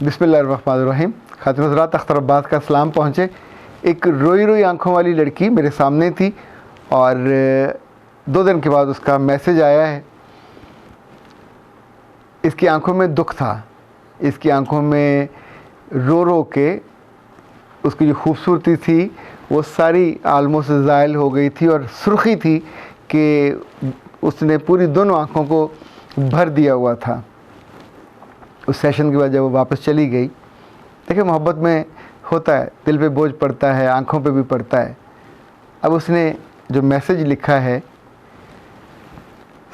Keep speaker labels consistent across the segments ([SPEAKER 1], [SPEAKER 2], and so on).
[SPEAKER 1] बिस्मिल्लाहिर्रहमानिर्रहीम। खातिन हज़रात, अख्तराबाद का सलाम पहुँचे। एक रोई रोई आँखों वाली लड़की मेरे सामने थी और 2 दिन के बाद उसका मैसेज आया है। इसकी आंखों में दुख था, इसकी आंखों में रो रो के उसकी जो खूबसूरती थी वो सारी आलमोस्ट ज़ायल हो गई थी और सुर्खी थी कि उसने पूरी दोनों आँखों को भर दिया हुआ था। उस सेशन के बाद जब वो वापस चली गई, देखिए मोहब्बत में होता है, दिल पे बोझ पड़ता है, आँखों पे भी पड़ता है। अब उसने जो मैसेज लिखा है,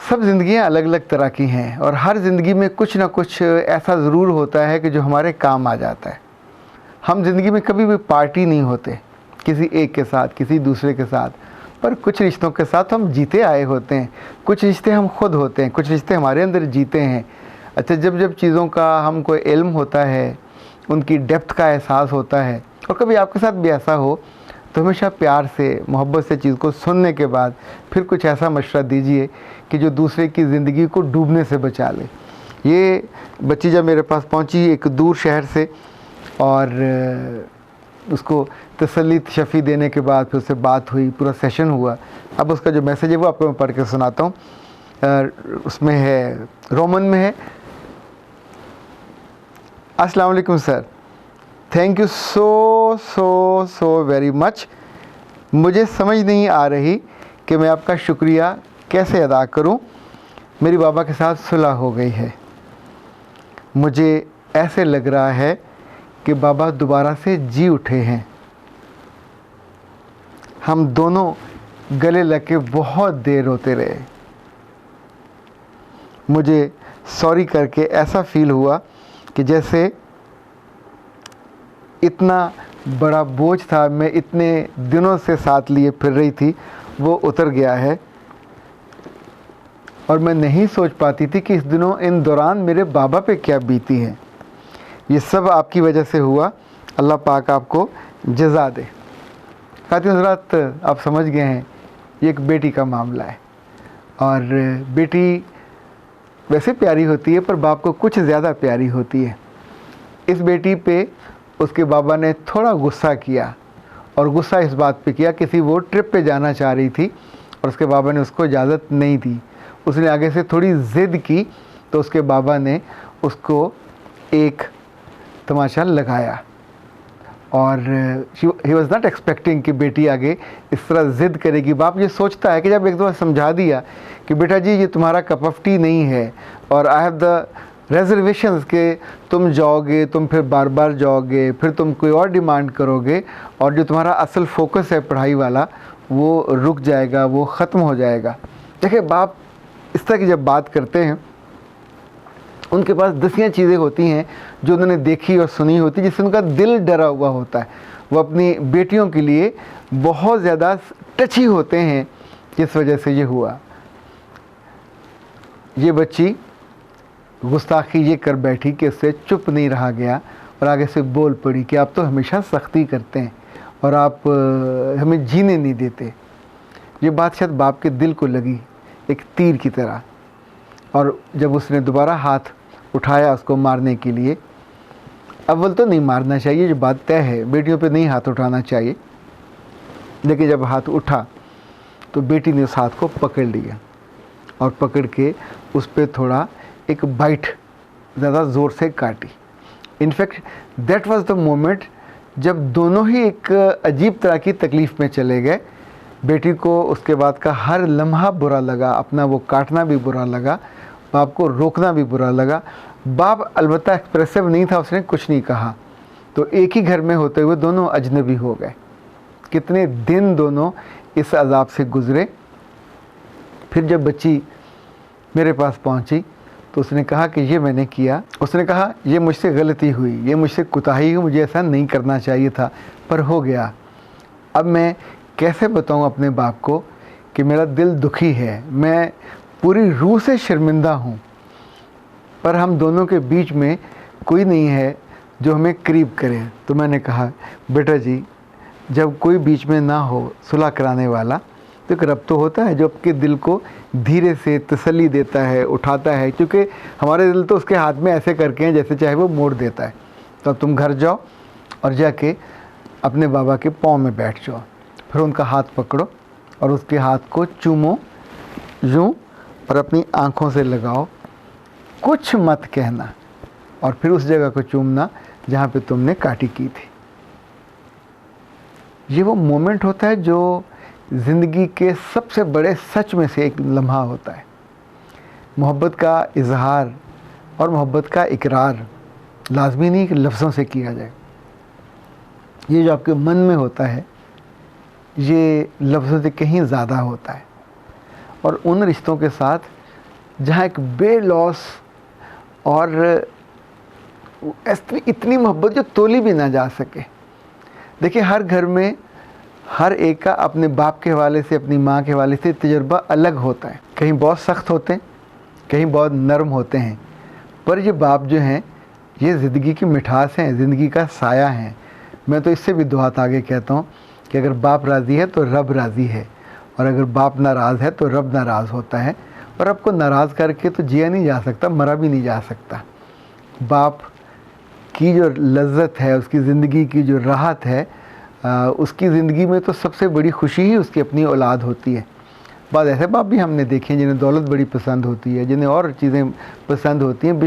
[SPEAKER 1] सब ज़िंदगियाँ अलग अलग तरह की हैं और हर ज़िंदगी में कुछ ना कुछ ऐसा ज़रूर होता है कि जो हमारे काम आ जाता है। हम ज़िंदगी में कभी भी पार्टी नहीं होते किसी एक के साथ, किसी दूसरे के साथ, पर कुछ रिश्तों के साथ हम जीते आए होते हैं। कुछ रिश्ते हम खुद होते हैं, कुछ रिश्ते हमारे अंदर जीते हैं। अच्छा, जब जब चीज़ों का हमको इल्म होता है, उनकी डेप्थ का एहसास होता है, और कभी आपके साथ भी ऐसा हो तो हमेशा प्यार से, मोहब्बत से चीज़ को सुनने के बाद फिर कुछ ऐसा मशवरा दीजिए कि जो दूसरे की ज़िंदगी को डूबने से बचा ले। ये बच्ची जब मेरे पास पहुंची एक दूर शहर से, और उसको तसल्ली शफ़ी देने के बाद फिर उससे बात हुई, पूरा सेशन हुआ। अब उसका जो मैसेज है वो आपको मैं पढ़ के सुनाता हूँ। उसमें है, रोमन में है। अस्सलाम वालेकुम sir, thank you so very much. मुझे समझ नहीं आ रही कि मैं आपका शुक्रिया कैसे अदा करूं। मेरी बाबा के साथ सुलह हो गई है। मुझे ऐसे लग रहा है कि बाबा दोबारा से जी उठे हैं। हम दोनों गले लग के बहुत देर रोते रहे। मुझे सॉरी करके ऐसा फील हुआ कि जैसे इतना बड़ा बोझ था, मैं इतने दिनों से साथ लिए फिर रही थी, वो उतर गया है। और मैं नहीं सोच पाती थी कि इन दौरान मेरे बाबा पे क्या बीती है। ये सब आपकी वजह से हुआ। अल्लाह पाक आपको जज़ा दे। खातिन हज़रात, आप समझ गए हैं, ये एक बेटी का मामला है और बेटी वैसे प्यारी होती है पर बाप को कुछ ज़्यादा प्यारी होती है। इस बेटी पे उसके बाबा ने थोड़ा गुस्सा किया, और गुस्सा इस बात पे किया, किसी वो ट्रिप पे जाना चाह रही थी और उसके बाबा ने उसको इजाज़त नहीं दी। उसने आगे से थोड़ी ज़िद की तो उसके बाबा ने उसको एक तमाशा लगाया। और ही वॉज़ नॉट एक्सपेक्टिंग कि बेटी आगे इस तरह ज़िद करेगी। बाप ये सोचता है कि जब एक दफ़ा समझा दिया कि बेटा जी ये तुम्हारा कप ऑफ टी नहीं है और आई हैव द रेजर्वेशंस के तुम जाओगे, तुम फिर बार बार जाओगे, फिर तुम कोई और डिमांड करोगे और जो तुम्हारा असल फोकस है पढ़ाई वाला वो रुक जाएगा, वो ख़त्म हो जाएगा। देखिए, बाप इस तरह की जब बात करते हैं उनके पास दसियाँ चीज़ें होती हैं जो उन्होंने देखी और सुनी होती, जिससे उनका दिल डरा हुआ होता है। वो अपनी बेटियों के लिए बहुत ज़्यादा टची होते हैं, जिस वजह से ये हुआ। ये बच्ची गुस्ताखी ये कर बैठी कि उससे चुप नहीं रहा गया और आगे से बोल पड़ी कि आप तो हमेशा सख्ती करते हैं और आप हमें जीने नहीं देते। ये बात शायद बाप के दिल को लगी एक तीर की तरह, और जब उसने दोबारा हाथ उठाया उसको मारने के लिए, अव्वल तो नहीं मारना चाहिए, जो बात तय है, बेटियों पे नहीं हाथ उठाना चाहिए, लेकिन जब हाथ उठा तो बेटी ने उस हाथ को पकड़ लिया और पकड़ के उस पर थोड़ा एक बाइट ज़्यादा ज़ोर से काटी। In fact that was the moment जब दोनों ही एक अजीब तरह की तकलीफ़ में चले गए। बेटी को उसके बाद का हर लम्हा बुरा लगा, अपना वो काटना भी बुरा लगा, बाप को रोकना भी बुरा लगा। बाप अलबत्ता एक्सप्रेसिव नहीं था, उसने कुछ नहीं कहा। तो एक ही घर में होते हुए दोनों अजनबी हो गए। कितने दिन दोनों इस अजाब से गुज़रे। फिर जब बच्ची मेरे पास पहुंची तो उसने कहा कि ये मैंने किया। उसने कहा ये मुझसे गलती हुई, ये मुझसे कुताही हुई, मुझे ऐसा नहीं करना चाहिए था, पर हो गया। अब मैं कैसे बताऊं अपने बाप को कि मेरा दिल दुखी है, मैं पूरी रूह से शर्मिंदा हूं, पर हम दोनों के बीच में कोई नहीं है जो हमें करीब करे। तो मैंने कहा बेटा जी, जब कोई बीच में ना हो सुलह कराने वाला, तो एक रब तो होता है जो आपके दिल को धीरे से तसल्ली देता है, उठाता है, क्योंकि हमारे दिल तो उसके हाथ में ऐसे करके हैं जैसे चाहे वो मोड़ देता है। तो अब तुम घर जाओ और जाके अपने बाबा के पाँव में बैठ जाओ, फिर उनका हाथ पकड़ो और उसके हाथ को चूमो यूँ और अपनी आँखों से लगाओ, कुछ मत कहना, और फिर उस जगह को चूमना जहाँ पे तुमने काटी की थी। ये वो मोमेंट होता है जो ज़िंदगी के सबसे बड़े सच में से एक लम्हा होता है। मोहब्बत का इजहार और मोहब्बत का इकरार लाजमी नहीं कि लफ्ज़ों से किया जाए। ये जो आपके मन में होता है ये लफ्ज़ों से कहीं ज़्यादा होता है। और उन रिश्तों के साथ जहाँ एक बेलौस और इतनी मोहब्बत जो तोली भी ना जा सके। देखिए, हर घर में हर एक का अपने बाप के हवाले से, अपनी माँ के हवाले से तजुर्बा अलग होता है। कहीं बहुत सख्त होते हैं, कहीं बहुत नरम होते हैं, पर ये बाप जो हैं ये ज़िंदगी की मिठास हैं, ज़िंदगी का साया हैं। मैं तो इससे भी दो हाथ आगे कहता हूँ कि अगर बाप राज़ी है तो रब राज़ी है, और अगर बाप नाराज़ है तो रब नाराज़ होता है। और रब को नाराज़ करके तो जिया नहीं जा सकता, मरा भी नहीं जा सकता। बाप की जो लज्जत है, उसकी ज़िंदगी की जो राहत है, उसकी ज़िंदगी में तो सबसे बड़ी खुशी ही उसकी अपनी औलाद होती है। बाद ऐसे बाप भी हमने देखे हैं जिन्हें दौलत बड़ी पसंद होती है, जिन्हें और चीज़ें पसंद होती हैं।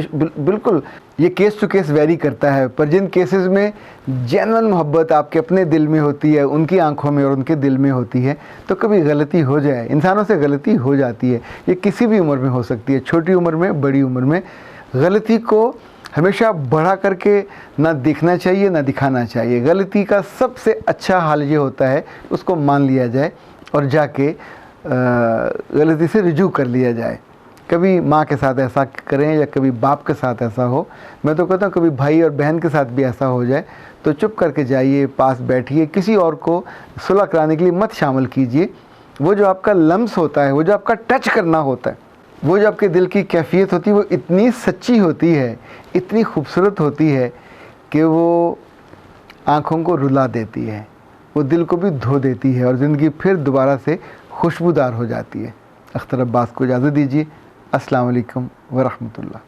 [SPEAKER 1] बिल्कुल ये केस टू केस वेरी करता है, पर जिन केसेस में जेन्युइन मोहब्बत आपके अपने दिल में होती है, उनकी आंखों में और उनके दिल में होती है, तो कभी गलती हो जाए, इंसानों से गलती हो जाती है। ये किसी भी उम्र में हो सकती है, छोटी उम्र में, बड़ी उम्र में। गलती को हमेशा बढ़ा करके ना दिखना चाहिए, ना दिखाना चाहिए। गलती का सबसे अच्छा हाल ये होता है उसको मान लिया जाए और जाके गलती से रिजू कर लिया जाए। कभी माँ के साथ ऐसा करें या कभी बाप के साथ ऐसा हो, मैं तो कहता हूँ कभी भाई और बहन के साथ भी ऐसा हो जाए तो चुप करके जाइए, पास बैठिए, किसी और को सुलह कराने के लिए मत शामिल कीजिए। वो जो आपका लम्स होता है, वो जो आपका टच करना होता है, वो जो आपके दिल की कैफियत होती है, वो इतनी सच्ची होती है, इतनी खूबसूरत होती है कि वो आँखों को रुला देती है, वो दिल को भी धो देती है और ज़िंदगी फिर दोबारा से खुशबूदार हो जाती है। अख्तर अब्बास को इजाज़त दीजिए। अस्सलाम वालेकुम व रहमतुल्लाह।